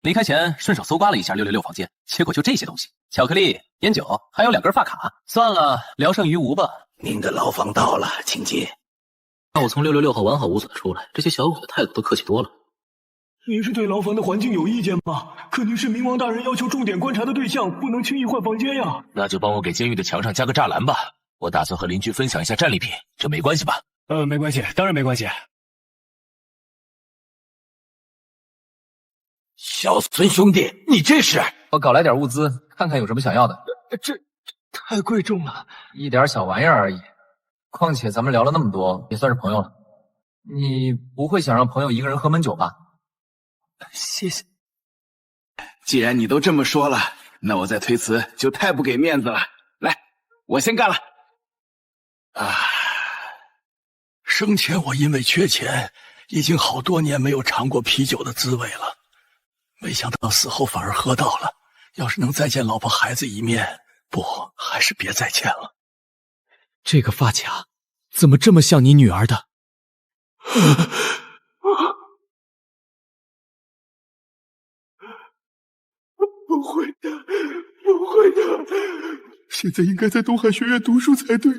离开前顺手搜刮了一下666房间，结果就这些东西：巧克力、烟酒，还有2根发卡。算了，聊胜于无吧。您的牢房到了，请进。让我从666号完好无损的出来，这些小鬼的态度都客气多了。您是对牢房的环境有意见吗？可您是冥王大人要求重点观察的对象，不能轻易换房间呀。那就帮我给监狱的墙上加个栅栏吧。我打算和邻居分享一下战利品，这没关系吧？没关系，当然没关系。小孙兄弟，你这是？我搞来点物资，看看有什么想要的。这太贵重了，一点小玩意儿而已。况且咱们聊了那么多，也算是朋友了。你不会想让朋友一个人喝闷酒吧？谢谢。既然你都这么说了，那我再推辞就太不给面子了。来，我先干了。生前我因为缺钱，已经好多年没有尝过啤酒的滋味了。没想到死后反而喝到了。要是能再见老婆孩子一面，不，还是别再见了。这个发卡怎么这么像你女儿的？不会的，不会的。现在应该在东海学院读书才对，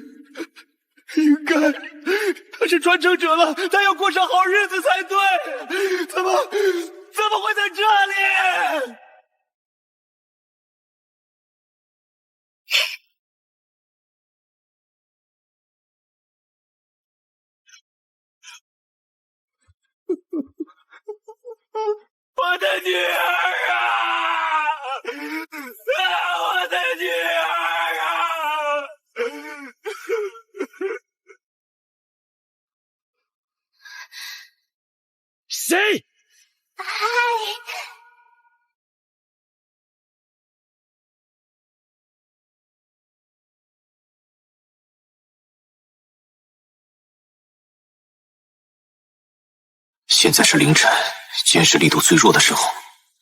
应该。他是传承者了，他要过上好日子才对。怎么会在这里？我的女儿啊！我的女儿啊！谁？嗨，现在是凌晨，监视力度最弱的时候。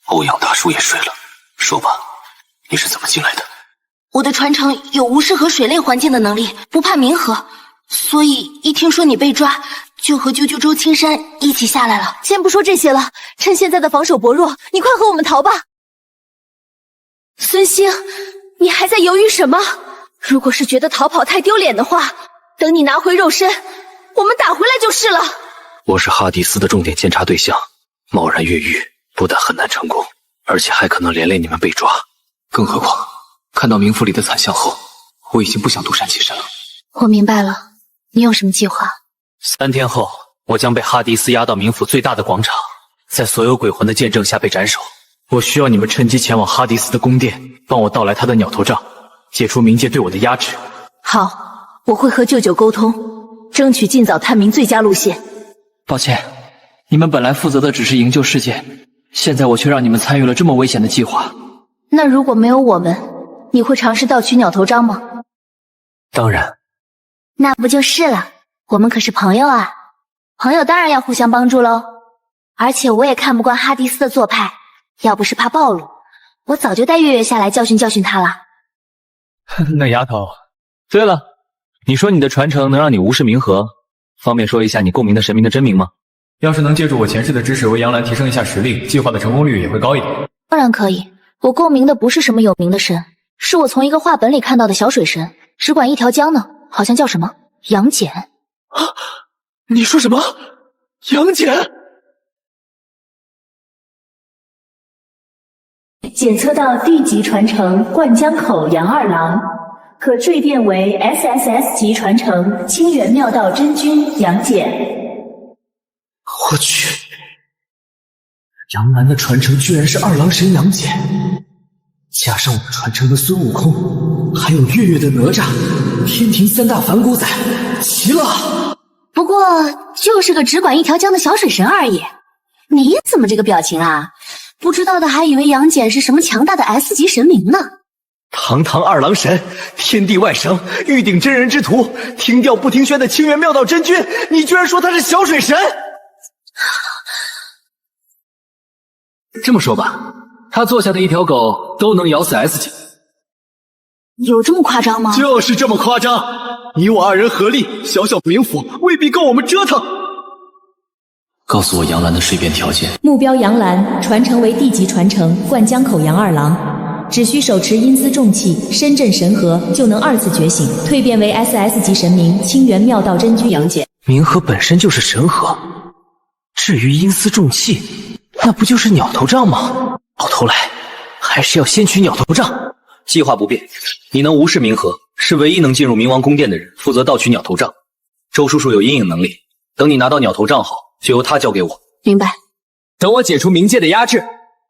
欧阳大叔也睡了。说吧，你是怎么进来的？我的传承有无视和水类环境的能力，不怕冥河，所以一听说你被抓，就和啾啾周青山一起下来了。先不说这些了，趁现在的防守薄弱，你快和我们逃吧。孙兴，你还在犹豫什么？如果是觉得逃跑太丢脸的话，等你拿回肉身，我们打回来就是了。我是哈迪斯的重点监察对象，贸然越狱不但很难成功，而且还可能连累你们被抓。更何况看到冥府里的惨象后，我已经不想独善其身了。我明白了，你有什么计划？3天后，我将被哈迪斯押到冥府最大的广场，在所有鬼魂的见证下被斩首。我需要你们趁机前往哈迪斯的宫殿，帮我盗来他的鸟头杖，解除冥界对我的压制。好，我会和舅舅沟通，争取尽早探明最佳路线。抱歉，你们本来负责的只是营救事件，现在我却让你们参与了这么危险的计划。那如果没有我们，你会尝试盗取鸟头章吗？当然。那不就是了，我们可是朋友啊，朋友当然要互相帮助喽。而且我也看不惯哈迪斯的做派，要不是怕暴露，我早就带月月下来教训教训他了。那丫头，对了，你说你的传承能让你无视冥河，方便说一下你共鸣的神明的真名吗？要是能借助我前世的知识为杨澜提升一下实力，计划的成功率也会高一点。当然可以，我共鸣的不是什么有名的神，是我从一个画本里看到的小水神，只管一条江呢，好像叫什么杨戬。啊！你说什么？杨戬？检测到D 级传承灌江口杨二郎，可蜕变为 SSS 级传承清源妙道真君杨戬。我去，杨澜的传承居然是二郎神杨戬，加上我传承的孙悟空，还有月月的哪吒，天庭3大反骨仔，齐了！不过就是个只管一条江的小水神而已。你怎么这个表情啊？不知道的还以为杨戬是什么强大的 S 级神明呢。堂堂二郎神，天地外神，玉鼎真人之徒，听调不听宣的清源妙道真君，你居然说他是小水神？这么说吧，他做下的一条狗都能咬死 S 级。有这么夸张吗？就是这么夸张！你我2人合力，小小冥府未必够我们折腾。告诉我杨澜的蜕变条件。目标杨澜，传承为地级传承灌江口杨二郎，只需手持阴司重器深圳神河，就能2次觉醒，蜕变为 SS 级神明清源妙道真君杨戬。冥河本身就是神河，至于阴司重器，那不就是鸟头杖吗？到头来还是要先取鸟头杖。计划不变，你能无视冥河，是唯一能进入冥王宫殿的人，负责盗取鸟头杖。周叔叔有阴影能力，等你拿到鸟头杖后，就由他交给我。明白。等我解除冥界的压制，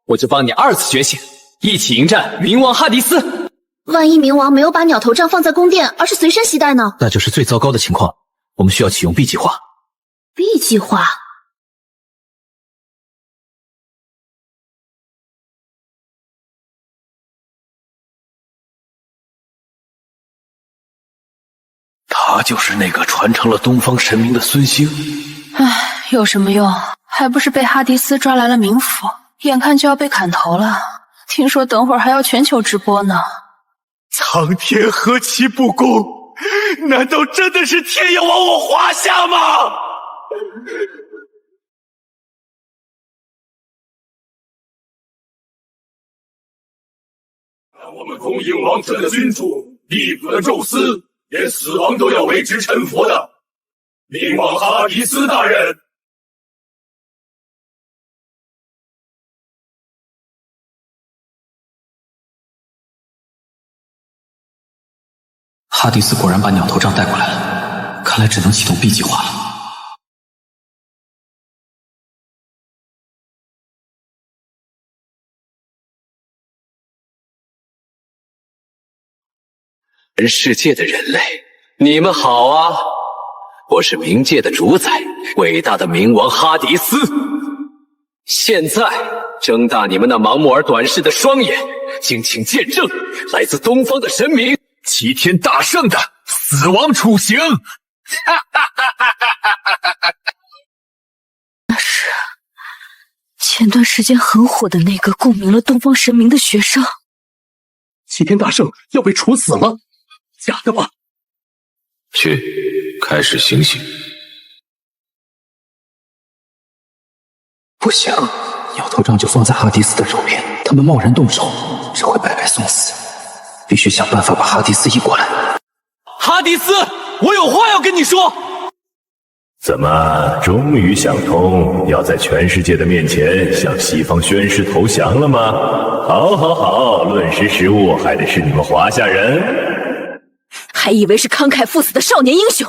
我就帮你2次觉醒，一起迎战冥王哈迪斯。万一冥王没有把鸟头杖放在宫殿，而是随身携带呢？那就是最糟糕的情况，我们需要启用 B 计划。B 计划。他就是那个传承了东方神明的孙兴。唉，有什么用？还不是被哈迪斯抓来了冥府，眼看就要被砍头了。听说等会儿还要全球直播呢。苍天何其不公！难道真的是天要往我华夏吗？让我们恭迎王者的君主，地府的宙斯，连死亡都要为之臣服的冥王哈迪斯大人。哈迪斯果然把鸟头杖带过来了，看来只能启动 B 计划了。全世界的人类，你们好啊！我是冥界的主宰，伟大的冥王哈迪斯。现在睁大你们那盲目而短视的双眼，敬请见证来自东方的神明齐天大圣的死亡处刑。那是前段时间很火的那个共鸣了东方神明的学生。齐天大圣要被处死了？假的吧？去，开始行刑。不行，鸟头杖就放在哈迪斯的手边，他们贸然动手，只会白白送死。必须想办法把哈迪斯引过来。哈迪斯，我有话要跟你说。怎么，终于想通要在全世界的面前向西方宣誓投降了吗？好，好，好，论识时务，还得是你们华夏人。还以为是慷慨赴死的少年英雄，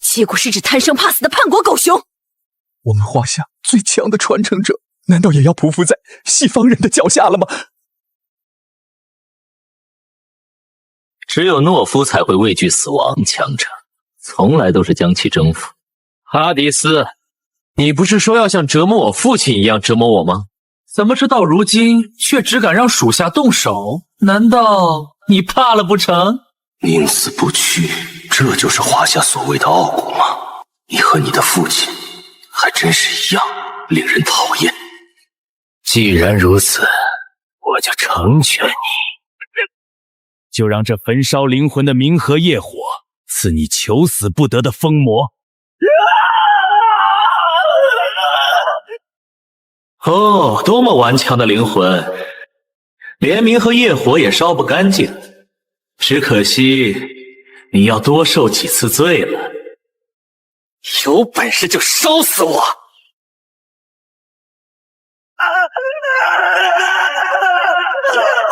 结果是只贪生怕死的叛国狗熊。我们华夏最强的传承者，难道也要匍匐在西方人的脚下了吗？只有懦夫才会畏惧死亡，强者从来都是将其征服。哈迪斯，你不是说要像折磨我父亲一样折磨我吗？怎么这到如今却只敢让属下动手？难道你怕了不成？宁死不屈，这就是华夏所谓的傲骨吗？你和你的父亲还真是一样，令人讨厌。既然如此，我就成全你。就让这焚烧灵魂的冥河业火赐你求死不得的疯魔。哦，多么顽强的灵魂，连冥河业火也烧不干净。只可惜你要多受几次罪了。有本事就烧死我！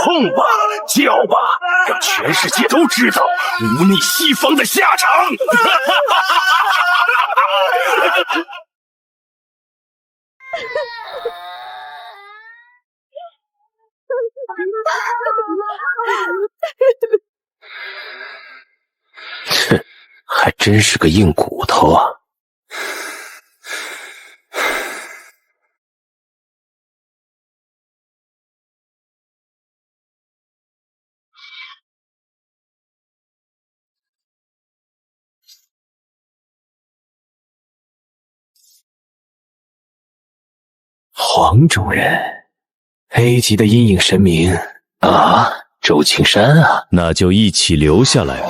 痛吧，叫吧，让全世界都知道忤逆西方的下场！哼，还真是个硬骨头啊！黄种人 ，A 级的阴影神明啊，周青山啊，那就一起留下来吧。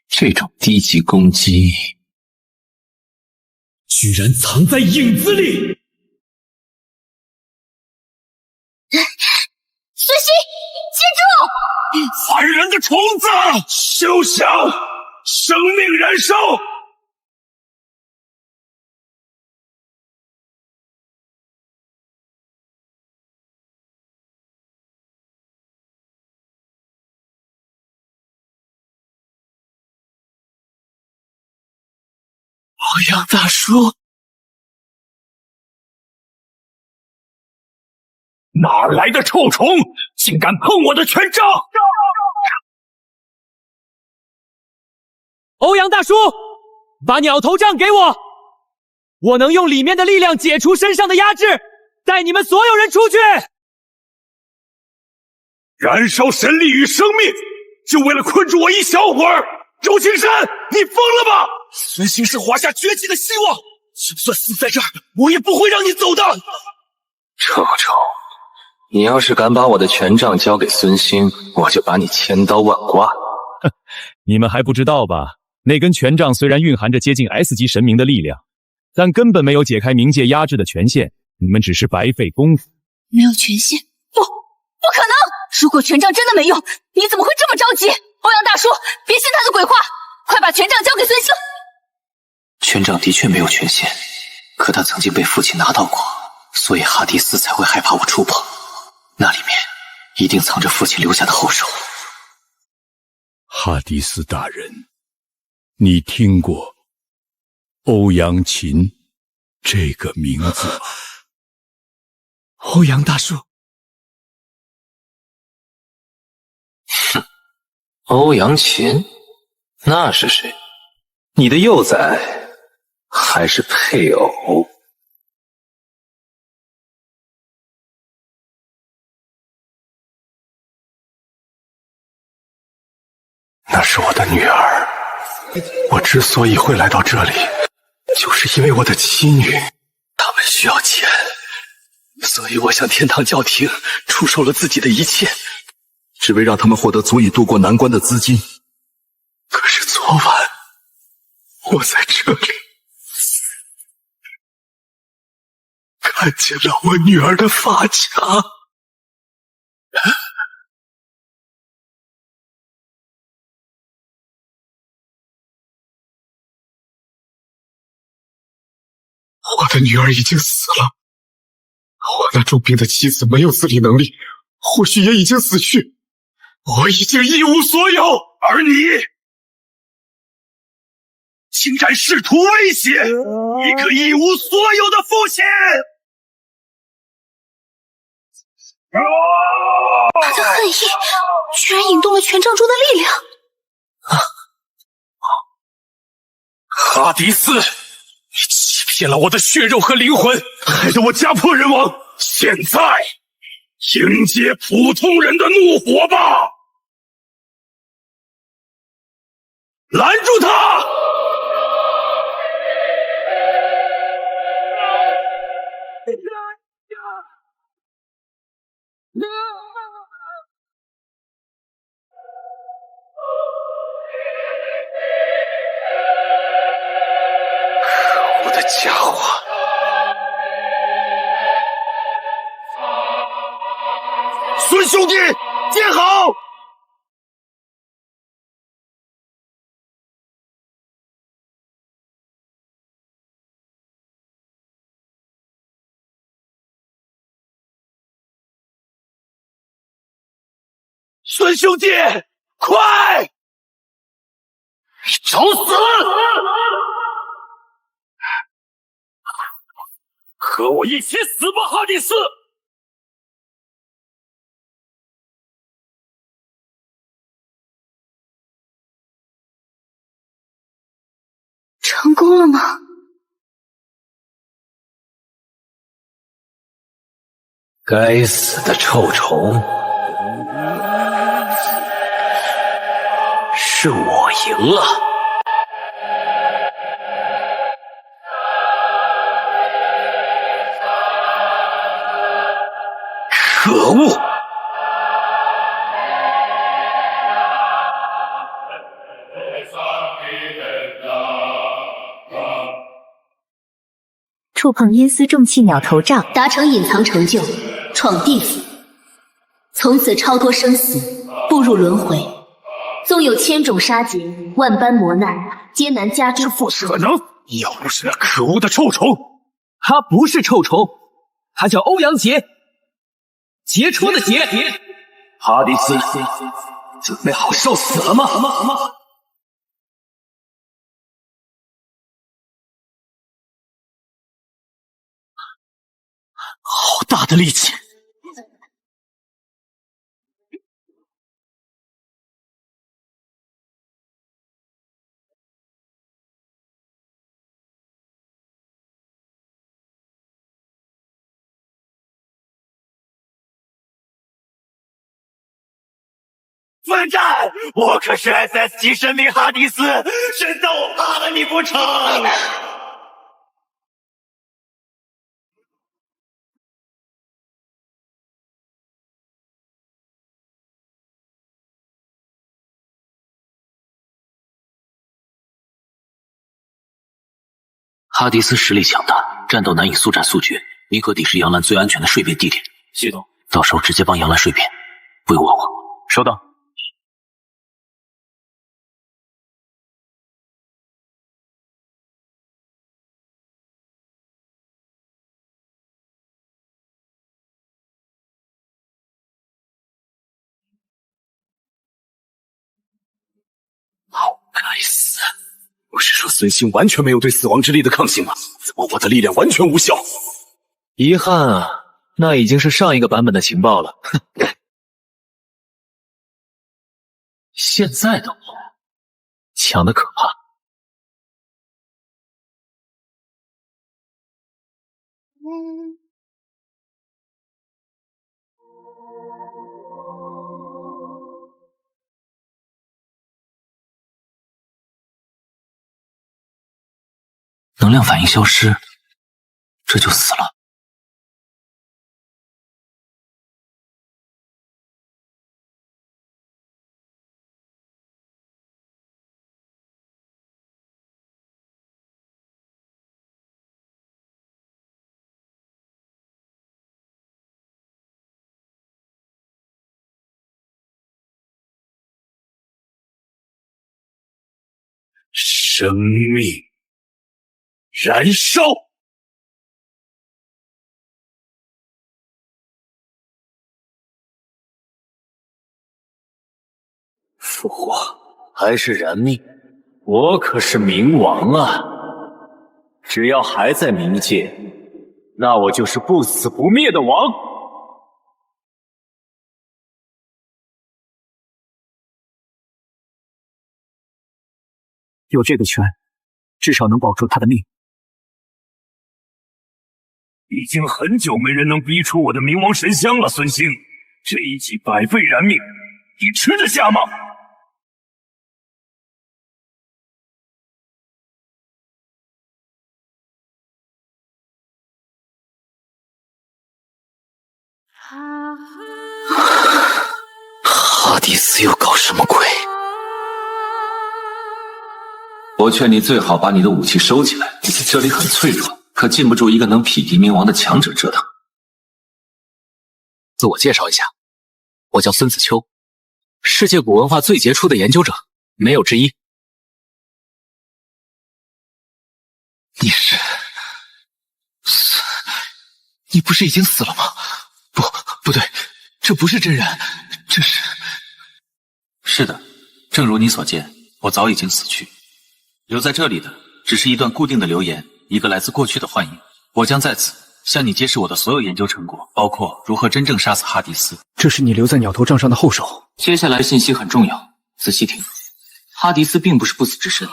这种低级攻击居然藏在影子里！孙熙，接住！烦人的虫子，休想生命燃烧！欧阳大叔，哪来的臭虫，竟敢碰我的权杖！欧阳大叔，把鸟头杖给我，我能用里面的力量解除身上的压制，带你们所有人出去。燃烧神力与生命，就为了困住我一小会儿？周青山，你疯了吧？孙兴是华夏崛起的希望，就算死在这儿，我也不会让你走的。臭臭，你要是敢把我的权杖交给孙兴，我就把你千刀万剐。你们还不知道吧？那根权杖虽然蕴含着接近 S 级神明的力量，但根本没有解开冥界压制的权限，你们只是白费功夫。没有权限？不可能！如果权杖真的没用，你怎么会这么着急？欧阳大叔，别信他的鬼话，快把权杖交给孙兴。权杖的确没有权限，可他曾经被父亲拿到过，所以哈迪斯才会害怕我触碰。那里面一定藏着父亲留下的后手。哈迪斯大人，你听过欧阳琴这个名字吗？欧阳大叔，哼，欧阳琴，那是谁？你的幼崽还是配偶？那是我的女儿。我之所以会来到这里，就是因为我的妻女，她们需要钱，所以我向天堂教廷出售了自己的一切，只为让他们获得足以渡过难关的资金。可是昨晚，我在这里看见了我女儿的发卡。我的女儿已经死了，我那重病的妻子没有自理能力，或许也已经死去。我已经一无所有，而你竟然试图威胁一个一无所有的父亲！他的恨意居然引动了权杖中的力量。哈迪斯，你欺骗了我的血肉和灵魂，害得我家破人亡。现在迎接普通人的怒火吧！拦住他！可恶的家伙！孙兄弟，接好！孙兄弟，快！找死！和我一起死吧，哈迪斯！成功了吗？该死的臭虫！是我赢了。可恶！触碰阴司重器鸟头杖，达成隐藏成就，闯地府，从此超脱生死，步入轮回。纵有千种杀劫，万般磨难，皆难加之。不可能！要不是那可恶的臭虫，他不是臭虫，他叫欧阳杰，杰出的杰。哈迪斯，准备好受死了吗？好大的力气！奋战！我可是 SS 级神明哈迪斯，神斗怕了你不成？哈迪斯实力强大，战斗难以速战速决。冥河底是杨澜最安全的睡变地点。系统，到时候直接帮杨澜睡变，不用问我。收到。该死！不是说孙兴完全没有对死亡之力的抗性吗？怎么我的力量完全无效？遗憾啊，那已经是上一个版本的情报了。现在的我强得可怕。能量反应消失，这就死了。生命燃烧！复活还是燃命？我可是冥王啊！只要还在冥界，那我就是不死不灭的王。有这个权，至少能保住他的命。已经很久没人能逼出我的冥王神香了，孙兴，这一击百倍燃命，你吃得下吗？哈迪斯又搞什么鬼？我劝你最好把你的武器收起来，这里很脆弱，可禁不住一个能匹敌冥王的强者折腾。自我介绍一下，我叫孙子秋，世界古文化最杰出的研究者，没有之一。你不是已经死了吗？不对，这不是真人，这是……是的，正如你所见，我早已经死去。留在这里的只是一段固定的留言，一个来自过去的幻影。我将在此向你揭示我的所有研究成果，包括如何真正杀死哈迪斯。这是你留在鸟头杖上的后手。接下来的信息很重要，仔细听。哈迪斯并不是不死之身，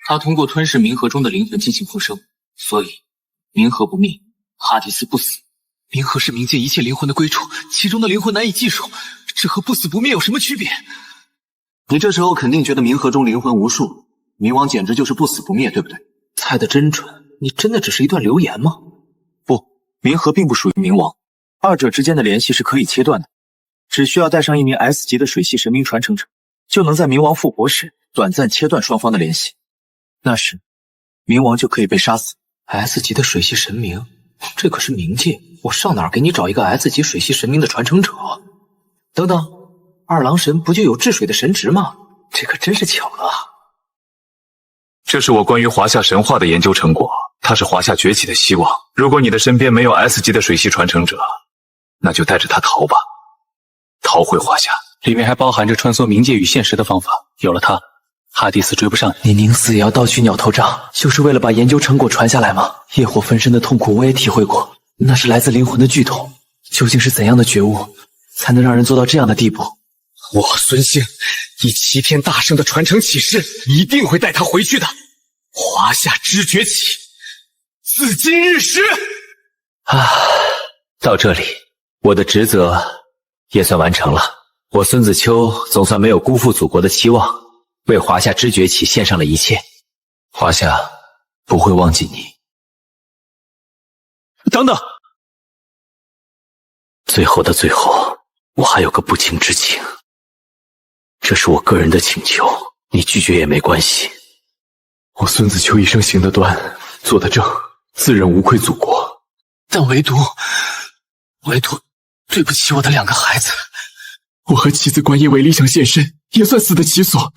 他通过吞噬冥河中的灵魂进行复生，所以冥河不灭，哈迪斯不死。冥河是冥界一切灵魂的归处，其中的灵魂难以计数，这和不死不灭有什么区别？你这时候肯定觉得冥河中灵魂无数，冥王简直就是不死不灭，对不对？猜得真准，你真的只是一段留言吗？不，冥河并不属于冥王，二者之间的联系是可以切断的，只需要带上一名 S 级的水系神明传承者，就能在冥王复活时短暂切断双方的联系，那时冥王就可以被杀死， S 级的水系神明，这可是冥界，我上哪儿给你找一个 S 级水系神明的传承者？等等，二郎神不就有治水的神职吗？这可真是巧了啊！这是我关于华夏神话的研究成果，它是华夏崛起的希望。如果你的身边没有 S 级的水系传承者，那就带着他逃吧，逃回华夏。里面还包含着穿梭冥界与现实的方法，有了它，哈迪斯追不上你。你宁死也要盗取鸟头杖，就是为了把研究成果传下来吗？业火焚身的痛苦我也体会过，那是来自灵魂的剧痛。究竟是怎样的觉悟，才能让人做到这样的地步？我孙兴以齐天大圣的传承起誓，一定会带他回去的。华夏之崛起，自今日始。到这里，我的职责也算完成了。我孙子秋总算没有辜负祖国的期望，为华夏之崛起献上了一切。华夏不会忘记你。等等，最后的最后，我还有个不情之请，这是我个人的请求，你拒绝也没关系。我孙子秋一生行得端，做得正，自认无愧祖国，但唯独对不起我的2个孩子。我和妻子观音为理想献身，也算死得其所，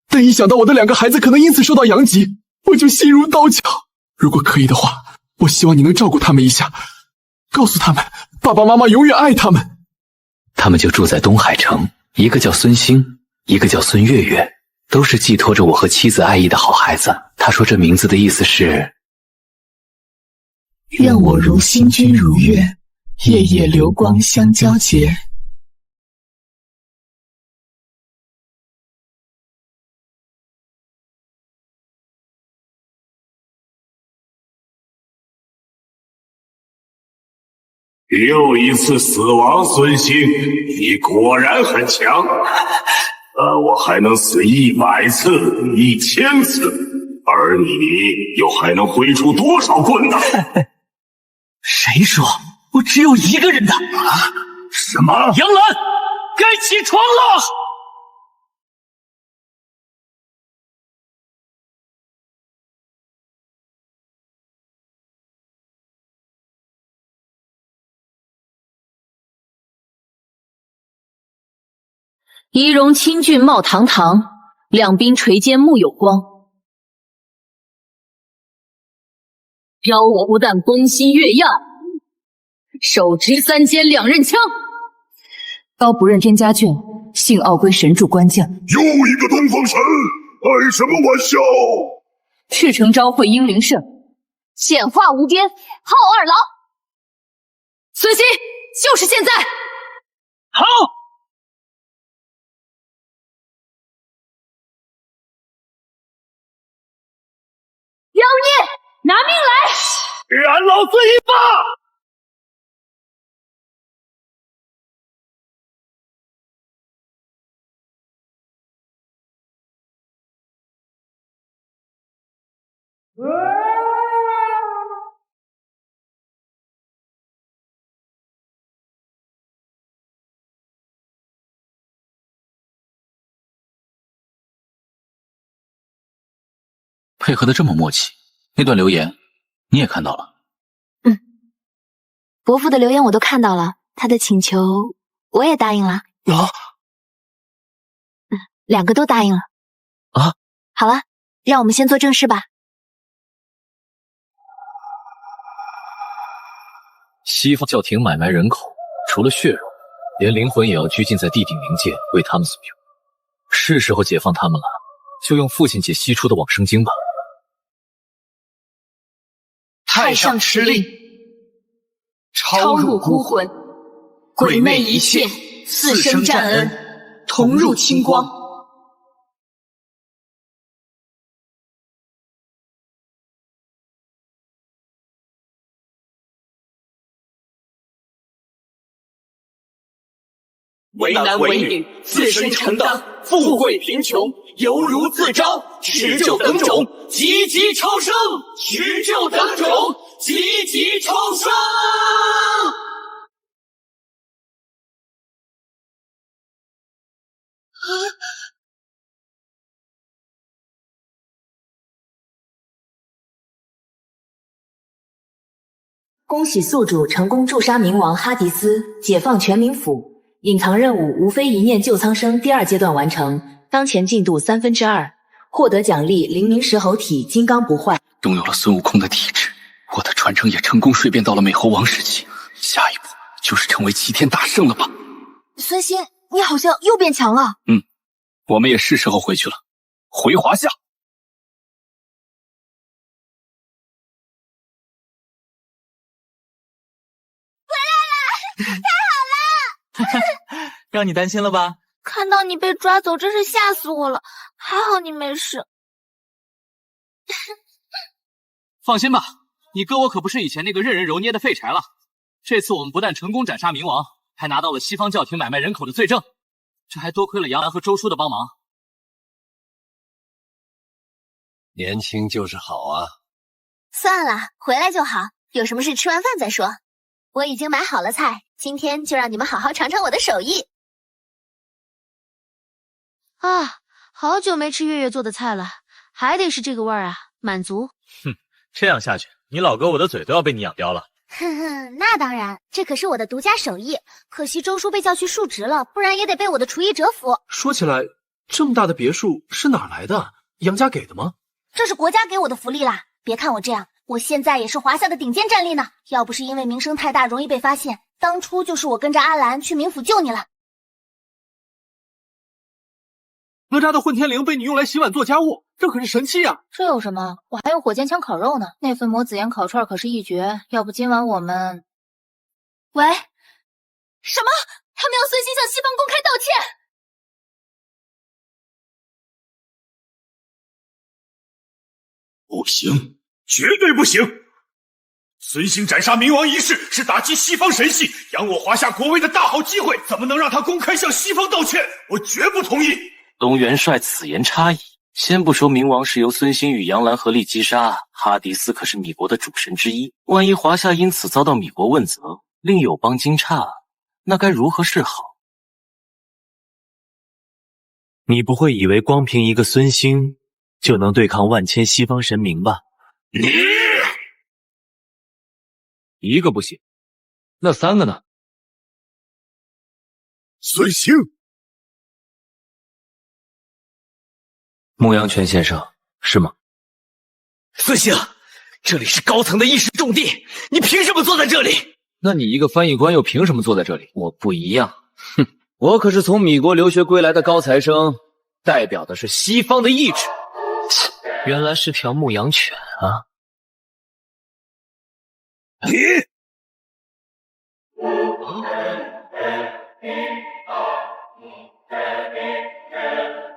但一想到我的2个孩子可能因此受到阳疾，我就心如刀绞。如果可以的话，我希望你能照顾他们一下，告诉他们爸爸妈妈永远爱他们。他们就住在东海城，一个叫孙兴，一个叫孙月月，都是寄托着我和妻子爱意的好孩子。他说这名字的意思是愿我如星君如月，夜夜流光相交结。又一次死亡，孙兴，你果然很强。我还能死100次、1000次，而你又还能挥出多少棍呢？谁说我只有一个人的？什么？杨澜，该起床了！仪容清俊貌堂堂，两鬓垂肩目有光。飘我不但风心月样，手持3尖2刃枪。刀不认天家眷，幸傲归神助官将。又一个东方神，开什么玩笑？赤诚昭会英灵圣，显化无边，浩二郎。孙兴，就是现在！好。妖孽，拿命来！燃老子一发！配合的这么默契，那段留言你也看到了？伯父的留言我都看到了，他的请求我也答应了。2个都答应了。好了，让我们先做正事吧。西方教廷买卖人口，除了血肉，连灵魂也要拘禁在地顶冥界，为他们所用。是时候解放他们了，就用父亲解析出的往生经吧。太上敕令，超入孤魂，鬼魅一切，四生战恩，同入清光。为男为女，自身承担，富贵贫穷，犹如自招。持救等种，积极超生；持救等种，积极超生。恭喜宿主成功诛杀冥王哈迪斯，解放全冥府。隐藏任务无非一念救苍生第2阶段完成，当前进度2/3，获得奖励灵明石猴体金刚不坏。拥有了孙悟空的体质，我的传承也成功蜕变到了美猴王时期。下一步就是成为齐天大圣了吧？孙兴，你好像又变强了。我们也是时候回去了，回华夏。回来了，太好了！让你担心了吧？看到你被抓走，真是吓死我了。还好你没事。放心吧，你哥我可不是以前那个任人揉捏的废柴了。这次我们不但成功斩杀冥王，还拿到了西方教廷买卖人口的罪证，这还多亏了杨澜和周叔的帮忙。年轻就是好啊。算了，回来就好，有什么事吃完饭再说。我已经买好了菜，今天就让你们好好尝尝我的手艺。啊，好久没吃月月做的菜了，还得是这个味儿啊，满足。哼，这样下去，你老哥我的嘴都要被你养刁了。哼哼，那当然，这可是我的独家手艺。可惜周叔被叫去述职了，不然也得被我的厨艺折服。说起来，这么大的别墅是哪来的？杨家给的吗？这是国家给我的福利啦！别看我这样，我现在也是华夏的顶尖战力呢。要不是因为名声太大，容易被发现，当初就是我跟着阿兰去冥府救你了。哪吒的混天绫被你用来洗碗做家务，这可是神器啊！这有什么？我还有火箭枪烤肉呢，那份魔子盐烤串可是一绝。要不今晚我们……喂，什么？他们要孙兴向西方公开道歉？不行，绝对不行！孙兴斩杀冥王一事是打击西方神系、扬我华夏国威的大好机会，怎么能让他公开向西方道歉？我绝不同意！龙元帅此言差矣。先不说冥王是由孙兴与杨澜合力击杀，哈迪斯可是米国的主神之一。万一华夏因此遭到米国问责，另有邦惊诧，那该如何是好？你不会以为光凭一个孙兴就能对抗万千西方神明吧？你一个不行，那3个呢？孙兴，牧羊泉先生，是吗？孙兴，这里是高层的议事重地，你凭什么坐在这里？那你一个翻译官又凭什么坐在这里？我不一样，哼，我可是从米国留学归来的高材生，代表的是西方的意志。原来是条牧羊犬啊！你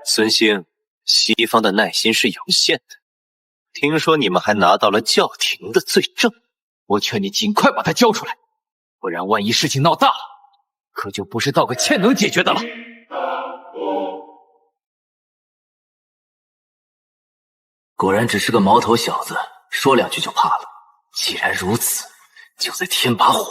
孙兴，西方的耐心是有限的。听说你们还拿到了教廷的罪证，我劝你尽快把它交出来，不然万一事情闹大了，可就不是道个歉能解决的了。果然只是个毛头小子，说2句就怕了。既然如此，就再添把火。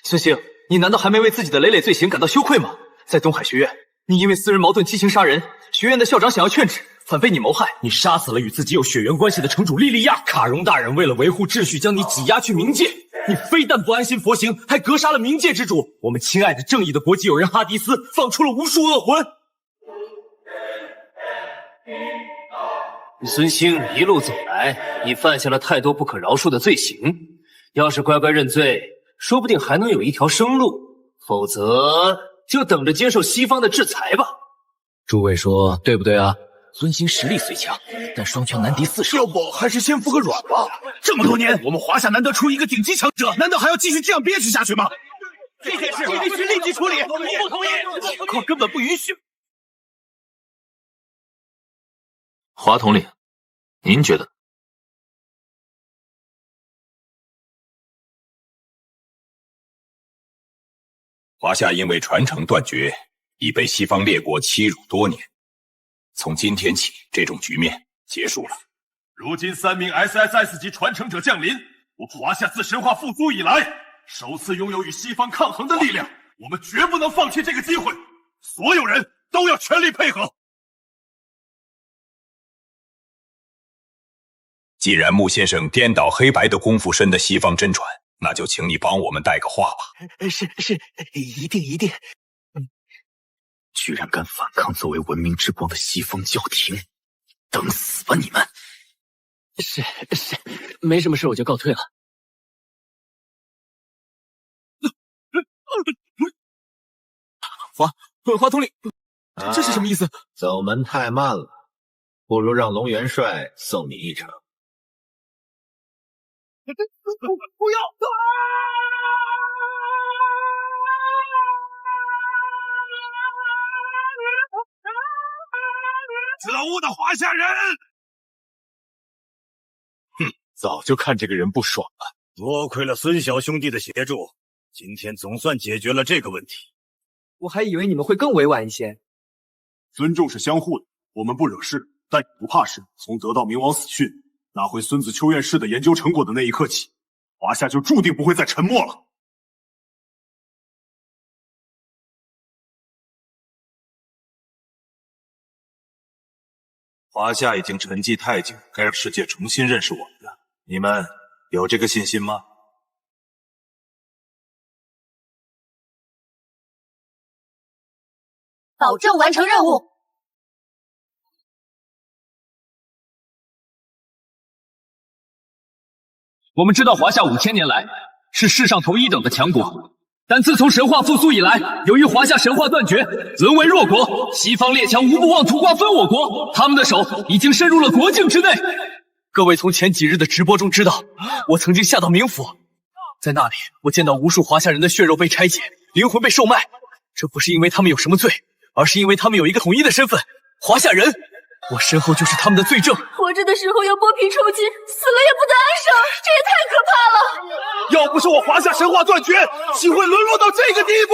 孙兴，你难道还没为自己的累累罪行感到羞愧吗？在东海学院，你因为私人矛盾激情杀人，学院的校长想要劝止，反被你谋害。你杀死了与自己有血缘关系的城主莉莉亚。卡戎大人为了维护秩序，将你挤压去冥界。你非但不安心佛行，还格杀了冥界之主。我们亲爱的正义的国际友人哈迪斯，放出了无数恶魂。孙兴，一路走来，你犯下了太多不可饶恕的罪行。要是乖乖认罪，说不定还能有一条生路；否则，就等着接受西方的制裁吧。诸位说对不对啊？孙兴实力虽强，但双拳难敌4手。要不还是先服个软吧。这么多年，我们华夏难得出一个顶级强者，难道还要继续这样憋屈下去吗？这件事必须立即处理。不同意，情况根本不允许。华统领，您觉得？华夏因为传承断绝，已被西方列国欺辱多年。从今天起，这种局面结束了。如今3名 SSS 级传承者降临，我华夏自神话复苏以来，首次拥有与西方抗衡的力量。我们绝不能放弃这个机会，所有人都要全力配合。既然穆先生颠倒黑白的功夫深的西方真传，那就请你帮我们带个话吧。是，一定。居然敢反抗作为文明之光的西方教廷，等死吧你们！是，没什么事，我就告退了。华统领，这是什么意思？走门太慢了，不如让龙元帅送你一程。不要！可恶的华夏人！早就看这个人不爽了。多亏了孙小兄弟的协助，今天总算解决了这个问题。我还以为你们会更委婉一些。尊重是相互的，我们不惹事，但不怕事。从得到冥王死讯，拿回孙子秋院士的研究成果的那一刻起，华夏就注定不会再沉默了。华夏已经沉寂太久，该让世界重新认识我们了。你们有这个信心吗？保证完成任务。我们知道华夏5000年来是世上头一等的强国，但自从神话复苏以来，由于华夏神话断绝，沦为弱国。西方列强无不妄图瓜分我国，他们的手已经深入了国境之内。各位从前几日的直播中知道，我曾经下到冥府，在那里我见到无数华夏人的血肉被拆解，灵魂被售卖。这不是因为他们有什么罪，而是因为他们有一个统一的身份——华夏人。我身后就是他们的罪证。活着的时候要剥皮抽筋，死了也不得安生，这也太可怕了！要不是我华夏神话断绝，岂会沦落到这个地步？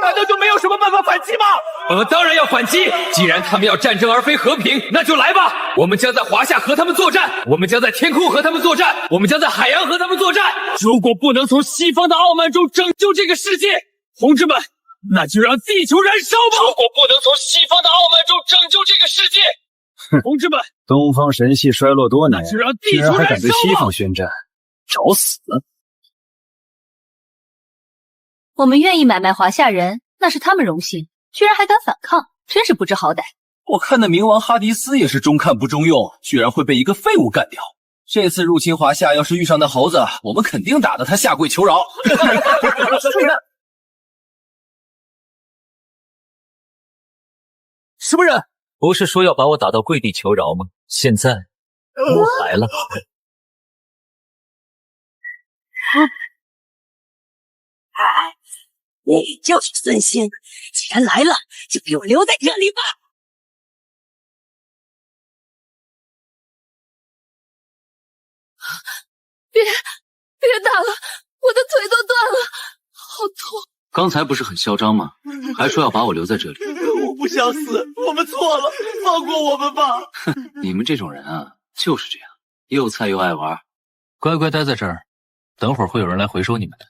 难道就没有什么办法反击吗？当然要反击！既然他们要战争而非和平，那就来吧！我们将在华夏和他们作战，我们将在天空和他们作战，我们将在海洋和他们作战。如果不能从西方的傲慢中拯救这个世界，同志们，那就让地球燃烧吧！如果不能从西方的傲慢中拯救这个世界，同志们，东方神系衰落多年，居然还敢对西方宣战，找死！我们愿意买卖华夏人，那是他们荣幸，居然还敢反抗，真是不知好歹。我看那冥王哈迪斯也是中看不中用，居然会被一个废物干掉。这次入侵华夏，要是遇上那猴子，我们肯定打得他下跪求饶。什么人？不是说要把我打到跪地求饶吗？现在我来了。你就是孙兴，既然来了，就给我留在这里吧。别打了，我的腿都断了，好痛。刚才不是很嚣张吗？还说要把我留在这里。我不想死，我们错了，放过我们吧。你们这种人啊，就是这样，又菜又爱玩，乖乖待在这儿，等会儿会有人来回收你们的，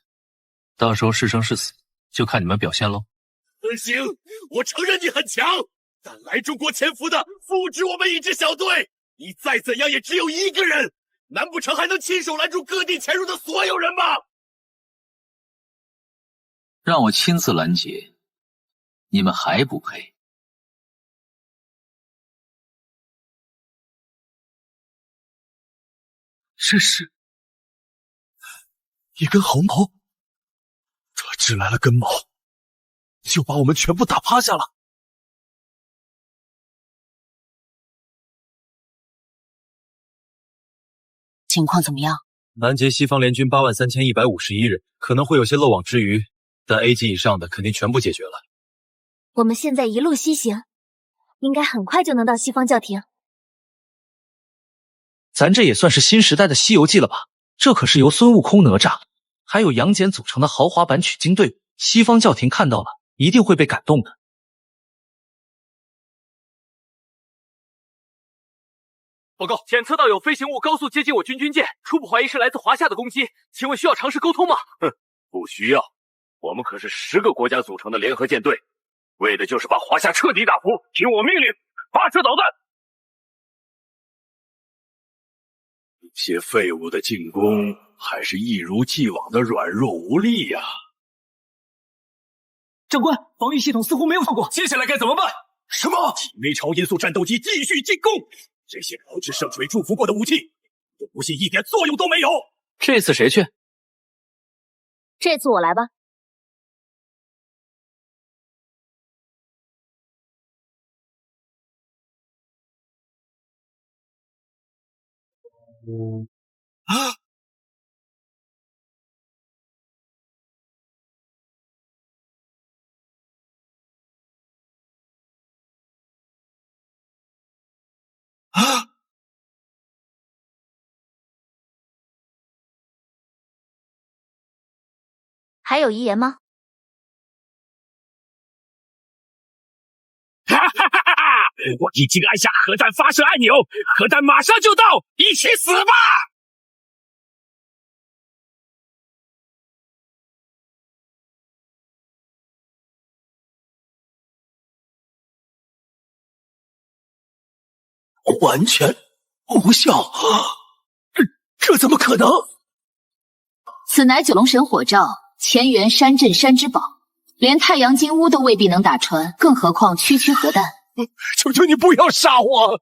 到时候是生是死，就看你们表现喽。孙兴，我承认你很强，但来中国潜伏的不止我们一支小队，你再怎样也只有一个人，难不成还能亲手拦住各地潜入的所有人吗？让我亲自拦截，你们还不配？这是一根毫毛，他只来了根毛，就把我们全部打趴下了。情况怎么样？拦截西方联军83151人，可能会有些漏网之鱼，但 A 级以上的肯定全部解决了。我们现在一路西行，应该很快就能到西方教廷。咱这也算是新时代的《西游记》了吧？这可是由孙悟空、哪吒还有杨戬组成的豪华版取经队伍，西方教廷看到了一定会被感动的。报告，检测到有飞行物高速接近我军军舰，初步怀疑是来自华夏的攻击，请问需要尝试沟通吗？不需要，我们可是10个国家组成的联合舰队，为的就是把华夏彻底打服。听我命令，发射导弹！些废物的进攻还是一如既往的软弱无力呀。长官，防御系统似乎没有效果，接下来该怎么办？什么？体内超音速战斗机继续进攻！这些炮制圣水祝福过的武器，我不信一点作用都没有。这次谁去？这次我来吧。啊！啊！还有遗言吗？哈哈哈哈哈！我已经按下核弹发射按钮，核弹马上就到，一起死吧！完全无效，这怎么可能？此乃九龙神火罩，前缘山镇山之宝，连太阳金乌都未必能打穿，更何况区区核弹。求求你不要杀我！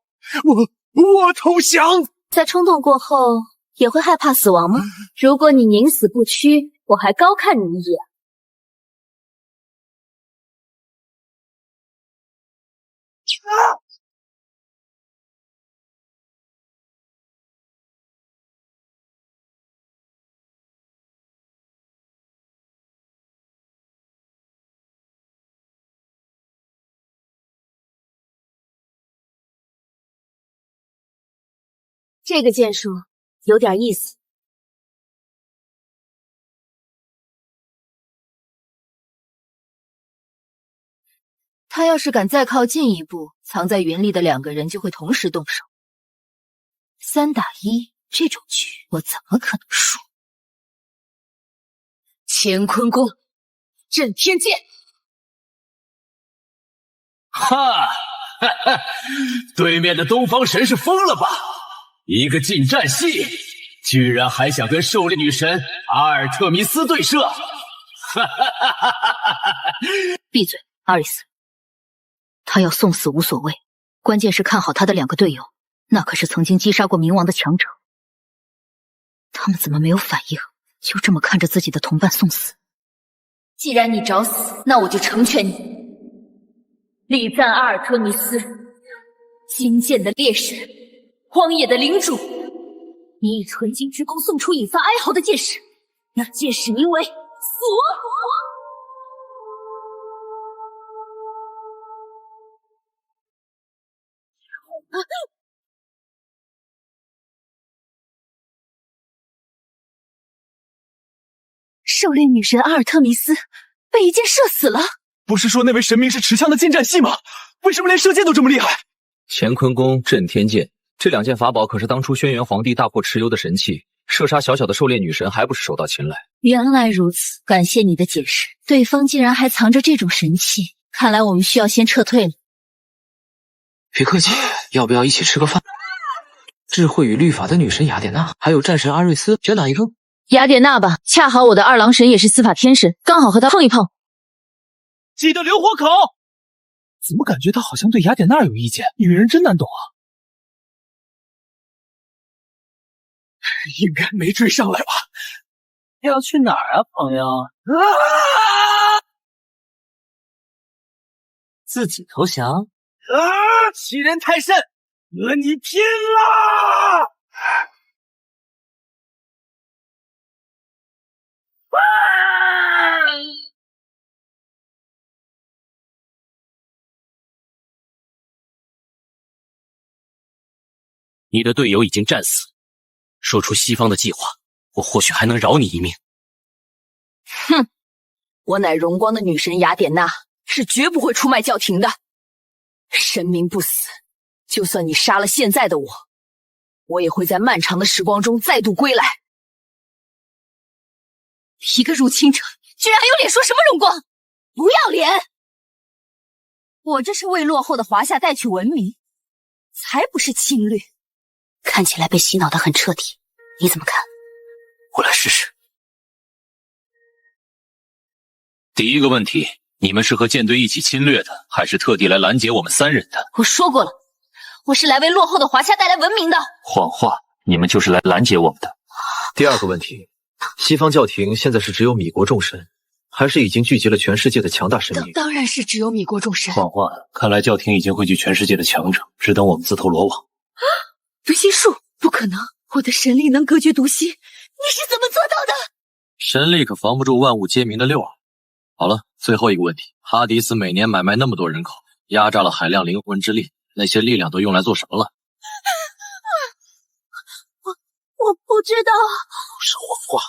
我投降。在冲动过后，也会害怕死亡吗？如果你宁死不屈，我还高看你一眼。这个剑术有点意思。他要是敢再靠近一步，藏在云里的两个人就会同时动手。3打1，这种局我怎么可能输？乾坤宫，震天剑！哈！对面的东方神是疯了吧？一个近战系，居然还想跟狩猎女神阿尔特弥斯对射！闭嘴，阿瑞斯！他要送死无所谓，关键是看好他的两个队友，那可是曾经击杀过冥王的强者。他们怎么没有反应？就这么看着自己的同伴送死？既然你找死，那我就成全你。礼赞阿尔特弥斯，金剑的猎神，荒野的领主。你以纯金之弓送出引发哀嚎的箭矢，那箭矢名为死亡。狩猎女神阿尔特弥斯被一箭射死了。不是说那位神明是持枪的近战系吗？为什么连射箭都这么厉害？乾坤弓、震天剑这两件法宝可是当初轩辕皇帝大破蚩尤的神器，射杀小小的狩猎女神还不是手到擒来？原来如此，感谢你的解释。对方竟然还藏着这种神器，看来我们需要先撤退了。别客气，要不要一起吃个饭？智慧与律法的女神雅典娜，还有战神阿瑞斯，选哪一个？雅典娜吧，恰好我的二郎神也是司法天使，刚好和他碰一碰。记得留活口。怎么感觉他好像对雅典娜有意见？女人真难懂啊。应该没追上来吧？要去哪儿啊，朋友？自己投降？欺人太甚！和你拼了！你的队友已经战死，说出西方的计划，我或许还能饶你一命。哼，我乃荣光的女神雅典娜，是绝不会出卖教廷的。神明不死，就算你杀了现在的我，我也会在漫长的时光中再度归来。一个入侵者，居然还有脸说什么荣光？不要脸！我这是为落后的华夏带去文明，才不是侵略。看起来被洗脑的很彻底，你怎么看？我来试试。第一个问题，你们是和舰队一起侵略的，还是特地来拦截我们3人的？我说过了，我是来为落后的华夏带来文明的。谎话，你们就是来拦截我们的。第二个问题，西方教廷现在是只有米国众神，还是已经聚集了全世界的强大神明？当然是只有米国众神。谎话，看来教廷已经汇聚全世界的强者，只等我们自投罗网。读心术？不可能，我的神力能隔绝毒心，你是怎么做到的？神力可防不住万物皆明的六耳。好了，最后一个问题，哈迪斯每年买卖那么多人口，压榨了海量灵魂之力，那些力量都用来做什么了？我不知道。是谎话，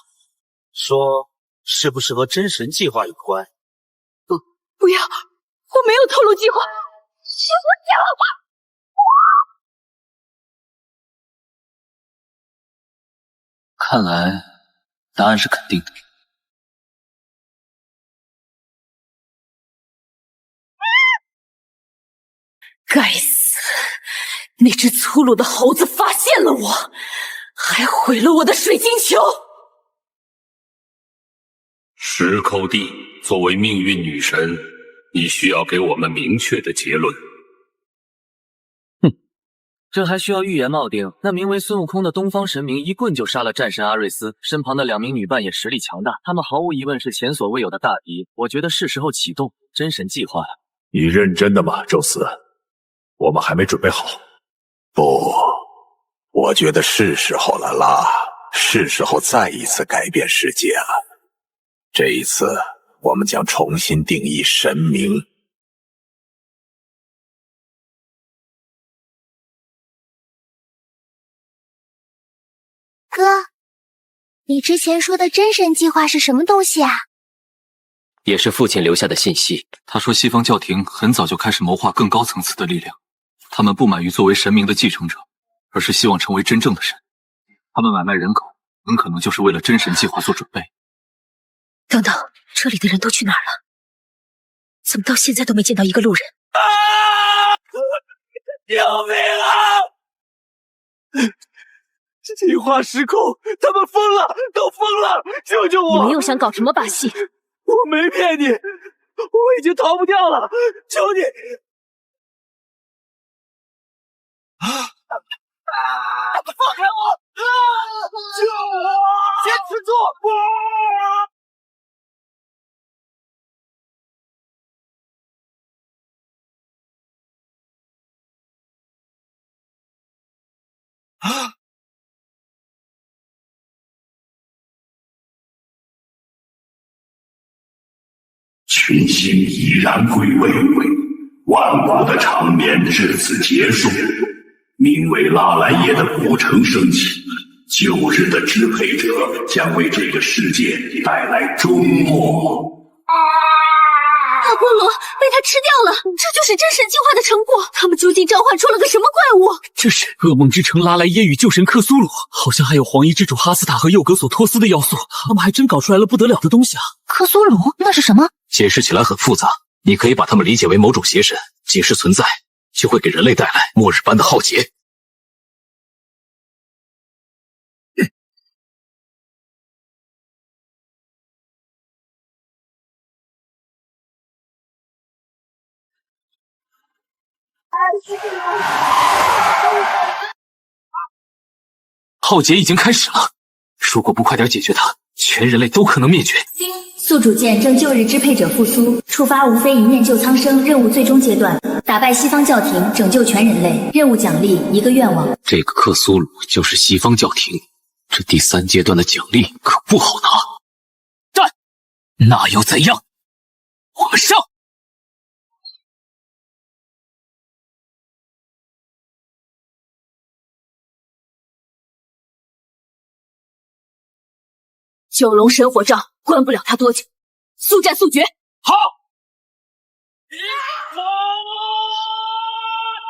说是不是和真神计划有关？不要，我没有透露计划，是我讲。看来答案是肯定的。该死！那只粗鲁的猴子发现了我，还毁了我的水晶球。石寇帝，作为命运女神，你需要给我们明确的结论。这还需要预言冒定？那名为孙悟空的东方神明一棍就杀了战神阿瑞斯，身旁的2名女伴也实力强大，他们毫无疑问是前所未有的大敌。我觉得是时候启动真神计划了。你认真的吗，宙斯？我们还没准备好。不，我觉得是时候了啦，是时候再一次改变世界了。这一次，我们将重新定义神明。哥，你之前说的真神计划是什么东西啊？也是父亲留下的信息。他说西方教廷很早就开始谋划更高层次的力量，他们不满于作为神明的继承者，而是希望成为真正的神。他们买卖人口，很可能就是为了真神计划做准备。等等，这里的人都去哪儿了？怎么到现在都没见到一个路人？救命啊！计划失控，他们疯了，都疯了！救救我！你们又想搞什么把戏？我没骗你，我已经逃不掉了，求你！放开我！救我！坚持住！群星已然归位，万古的长眠至此结束。名为拉莱耶的古城升起，旧日的支配者将为这个世界带来终末。阿波罗被他吃掉了，这就是真神计划的成果。他们究竟召唤出了个什么怪物？这是噩梦之城拉莱耶与旧神克苏鲁，好像还有黄衣之主哈斯塔和幼格索托斯的要素，他们还真搞出来了不得了的东西啊！克苏鲁那是什么？解释起来很复杂，你可以把他们理解为某种邪神，即使存在，就会给人类带来末日般的浩劫。浩劫已经开始了，如果不快点解决它，全人类都可能灭绝。宿主舰正旧日支配者复苏，触发无非一念救苍生任务最终阶段，打败西方教廷，拯救全人类。任务奖励1个愿望。这个克苏鲁就是西方教廷，这第3阶段的奖励可不好拿。战，那又怎样？我们上！九龙神火杖关不了他多久，速战速决。好！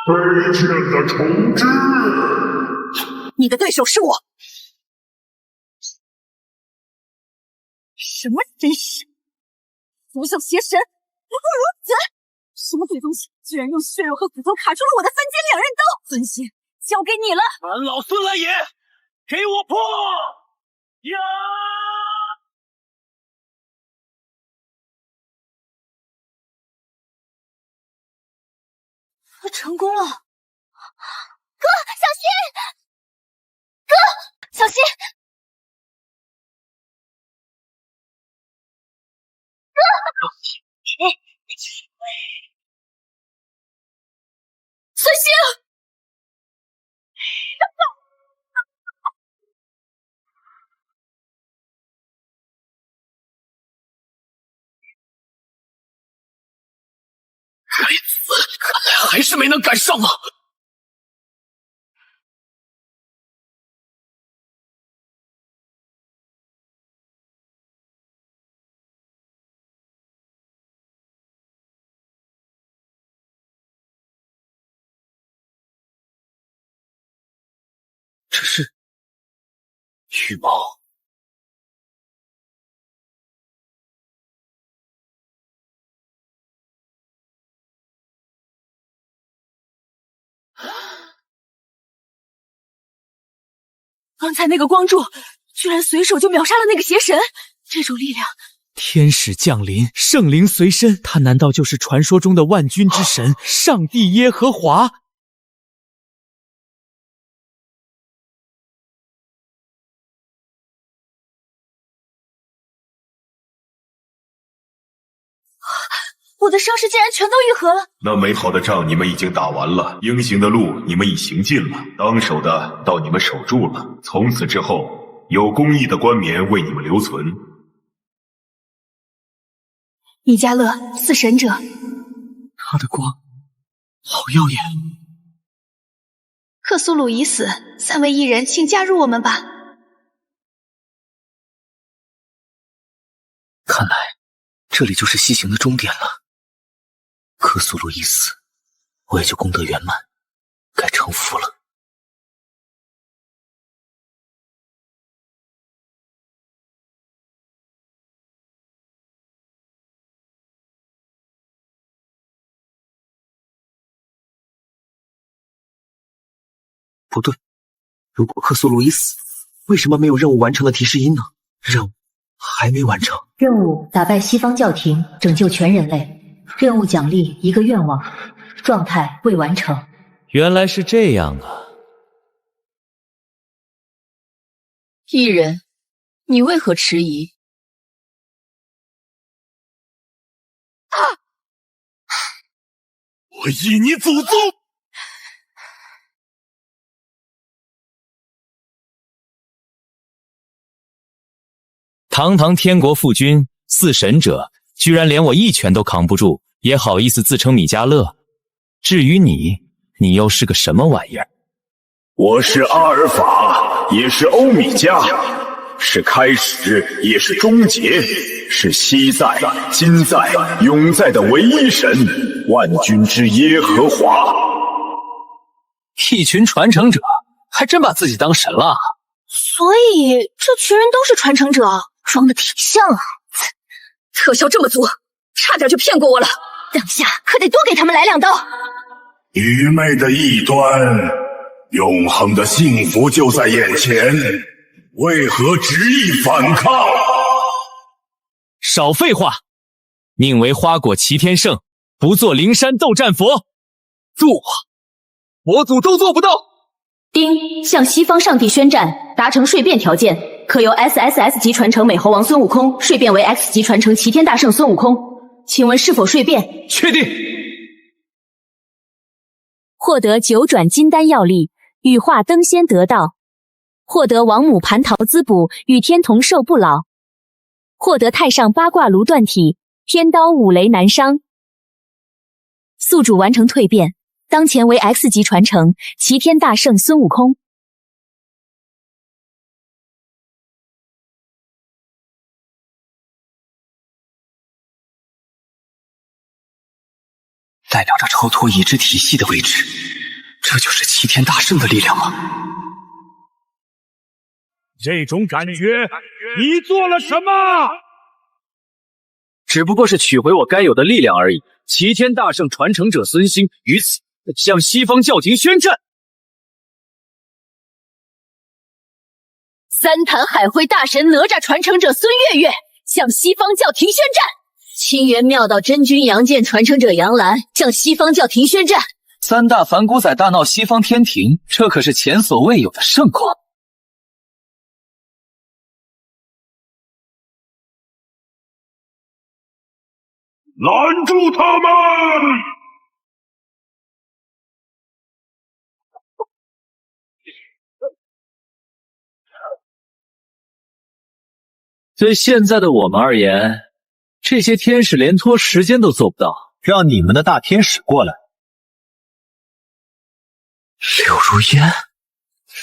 飞剑的重置，你的对手是我。什么真神？俗圣邪神，不过如此。什么鬼东西，居然用血肉和骨头卡出了我的分间两刃刀！尊仙，交给你了。俺老孙来也！给我破！呀！成功了！哥，小心！哥，小心！哥，随行。该死，看来还是没能赶上啊！这是羽毛。刚才那个光柱居然随手就秒杀了那个邪神，这种力量，天使降临，圣灵随身，他难道就是传说中的万军之神上帝耶和华？我的伤势竟然全都愈合了。那美好的仗你们已经打完了，英行的路你们已行尽了，当守的到你们守住了。从此之后，有公义的冠冕为你们留存。米迦勒，四神者，他的光好耀眼。克苏鲁已死，三位一人，请加入我们吧。看来这里就是西行的终点了。克苏鲁已死，我也就功德圆满，该成佛了。不对，如果克苏鲁已死，为什么没有任务完成的提示音呢？任务还没完成。任务：打败西方教廷，拯救全人类。任务奖励一个愿望，状态未完成。原来是这样啊！异人，你为何迟疑？我以你祖宗！堂堂天国父君，四神者，居然连我一拳都扛不住，也好意思自称米迦勒？至于你，你又是个什么玩意儿？我是阿尔法，也是欧米伽，是开始，也是终结，是昔在、今在、永在的唯一神，万军之耶和华。一群传承者，还真把自己当神了。所以这群人都是传承者，装的挺像啊。特效这么足，差点就骗过我了。等下可得多给他们来2刀。愚昧的异端，永恒的幸福就在眼前，为何执意反抗？少废话！宁为花果齐天圣，不做灵山斗战佛。做，佛祖都做不到。丁，向西方上帝宣战，达成税变条件，可由 SSS 级传承美猴王孙悟空税变为 X 级传承齐天大圣孙悟空。请问是否税变？确定。获得9转金丹药力，羽化登仙得道。获得王母蟠桃滋补，与天同寿不老。获得太上八卦炉断体，天刀五雷难伤。宿主完成蜕变，当前为 X 级传承齐天大圣孙悟空。代表着超脱已知体系的位置，这就是齐天大圣的力量吗？这种感觉，你做了什么？只不过是取回我该有的力量而已。齐天大圣传承者孙兴于此向西方教廷宣战。三坛海会大神哪吒传承者孙月月向西方教廷宣战，清源妙道真君杨剑传承者杨澜向西方教廷宣战。三大反骨仔大闹西方天庭，这可是前所未有的盛况。拦住他们！对现在的我们而言，这些天使连拖时间都做不到，让你们的大天使过来。柳如烟，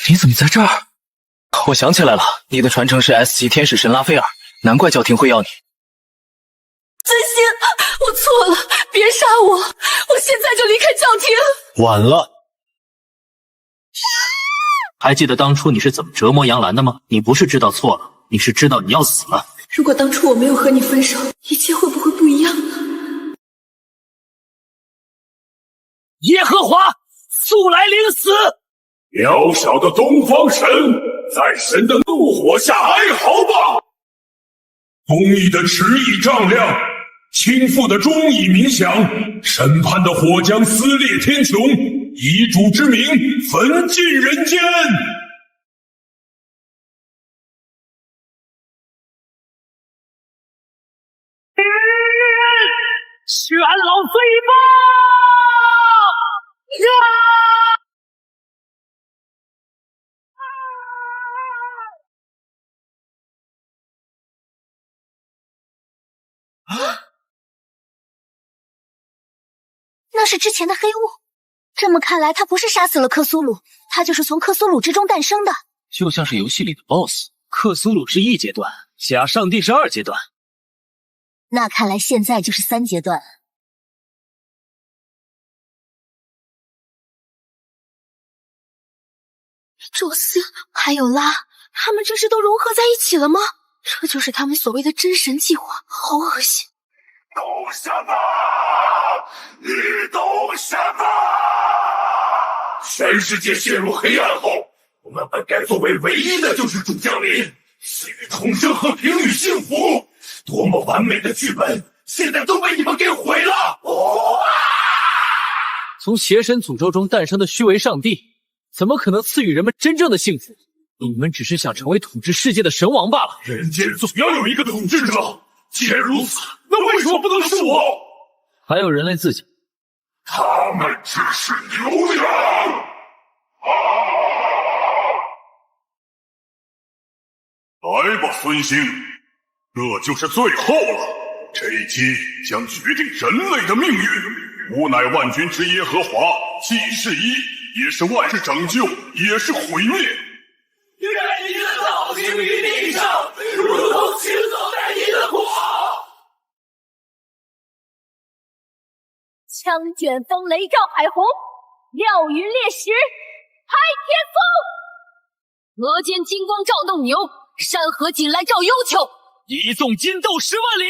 你怎么在这儿？我想起来了，你的传承是 S 级天使神拉斐尔，难怪教廷会要你。尊星，我错了，别杀我，我现在就离开教廷。晚了。还记得当初你是怎么折磨杨澜的吗？你不是知道错了，你是知道你要死了。如果当初我没有和你分手，一切会不会不一样呢？耶和华，速来临死！渺小的东方神，在神的怒火下哀嚎吧！公义的尺已丈量，倾覆的钟已鸣响，审判的火将撕裂天穹，遗主之名焚尽人间。全老飞吧！那是之前的黑雾。这么看来，他不是杀死了克苏鲁，他就是从克苏鲁之中诞生的。就像是游戏里的 BOSS， 克苏鲁是1阶段，假上帝是2阶段。那看来现在就是3阶段。宙斯还有拉，他们这是都融合在一起了吗？这就是他们所谓的真神计划，好恶心！懂什么？你懂什么？全世界陷入黑暗后，我们本该作为唯一的救世主降临，赐予重生和平与幸福。多么完美的剧本，现在都被你们给毁了！从邪神诅咒中诞生的虚伪上帝，怎么可能赐予人们真正的幸福？你们只是想成为统治世界的神王罢了。人间总要有一个统治者，既然如此，那为什么不能是我？还有人类自己，他们只是牛羊。来吧，孙兴，这就是最后了。这一击将决定人类的命运。吾乃万军之耶和华，既是一，也是万事拯救，也是毁灭。愿你的道行于地上，如同行走在你的国。枪卷风，雷照海虹，料云裂石，拍天风。额间金光照斗牛，山河锦来照幽丘。一纵金斗10万里，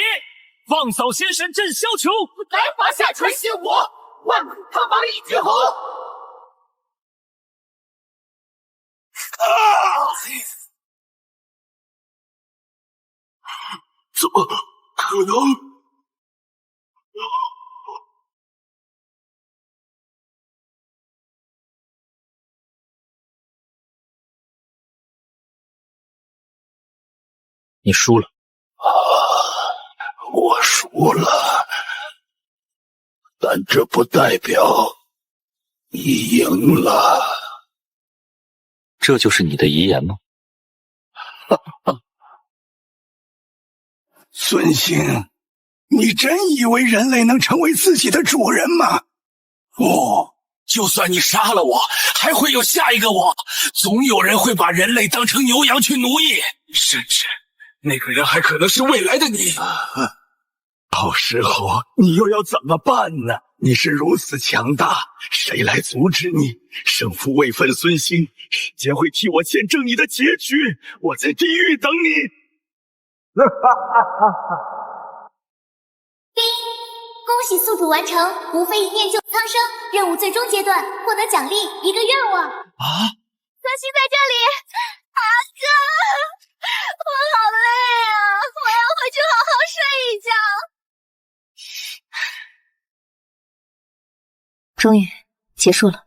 望扫仙神震霄穹。来华夏传新我，万古汤王一绝红。怎么可能？你输了。我输了，但这不代表你赢了。这就是你的遗言吗？孙兴，你真以为人类能成为自己的主人吗？就算你杀了我，还会有下一个我。总有人会把人类当成牛羊去奴役，甚至那个人还可能是未来的你。到时候你又要怎么办呢？你是如此强大，谁来阻止你？胜负未分，孙兴，时间会替我见证你的结局。我在地狱等你。叮！恭喜宿主完成，无非一念救苍生。任务最终阶段获得奖励1个愿望。啊！虽惜在这里。阿哥，我好累啊，我要回去好好睡一觉。终于结束了。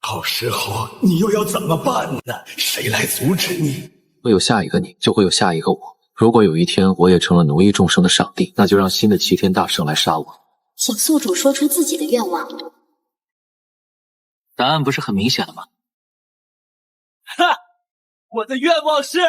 到时候你又要怎么办呢？谁来阻止你？会有下一个你，就会有下一个我。如果有一天我也成了奴役众生的上帝，那就让新的齐天大圣来杀我。请宿主说出自己的愿望。答案不是很明显了吗？哈，我的愿望是